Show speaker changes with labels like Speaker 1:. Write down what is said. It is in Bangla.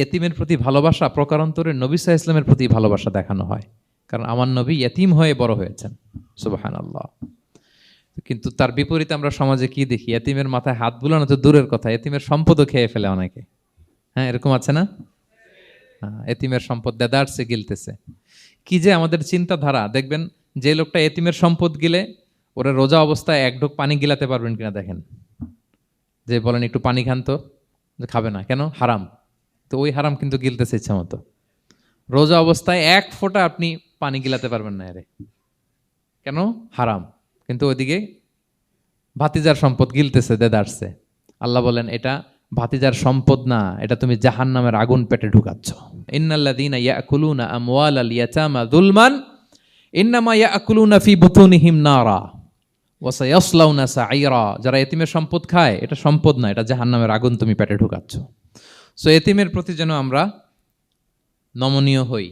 Speaker 1: এতিমের প্রতি ভালোবাসা প্রকারান্তরে নবী সাল্লাল্লাহু আলাইহি ওয়াসাল্লামের প্রতি ভালোবাসা দেখানো হয়, কারণ আমার নবী এতিম হয়ে বড় হয়েছেন। সুবহানাল্লাহ। কিন্তু তার বিপরীতে আমরা সমাজে কি দেখি? এতিমের মাথায় হাত বুলানো তো দূরের কথা, এতিমের সম্পদও খেয়ে ফেলে অনেকে। হ্যাঁ, এরকম আছে না? এতিমের সম্পদ দেদারসে গিলতেছে। কি যে আমাদের চিন্তাধারা! দেখবেন যে লোকটা এতিমের সম্পদ গিলে, ওরা রোজা অবস্থায় এক ঢোক পানি গিলাতে পারবেন কিনা দেখেন। যে বলেন একটু পানি খান তো, খাবে না কেন? হারাম। তো ওই হারাম কিন্তু গিলতেছে ইচ্ছা মতো। রোজা অবস্থায় এক ফোঁটা আপনি পানি গিলাতে পারবেন না এরে, কেন? হারাম। কিন্তু ওইদিকে ভাতিজার সম্পদ গিলতেছে দেদারসে। আল্লাহ বলেন এটা ভাতিজার সম্পদ না, এটা তুমি জাহান্নামের আগুন পেটে ঢুকাচ্ছ। ইন্নাল্লাযীনা ইয়াকুলুনা আমওয়ালাল ইয়াতামা যুলমান ইন্নামা ইয়াকুলুনা ফি বুতুনিহিম নারা ওয়া সায়াসলাউনা সাঈরা। যারা এতিমের সম্পদ খায়, এটা সম্পদ না, এটা জাহান্নামের আগুন তুমি পেটে ঢুকাচ্ছ। সো এতিমের প্রতি যেন আমরা নমনীয় হই।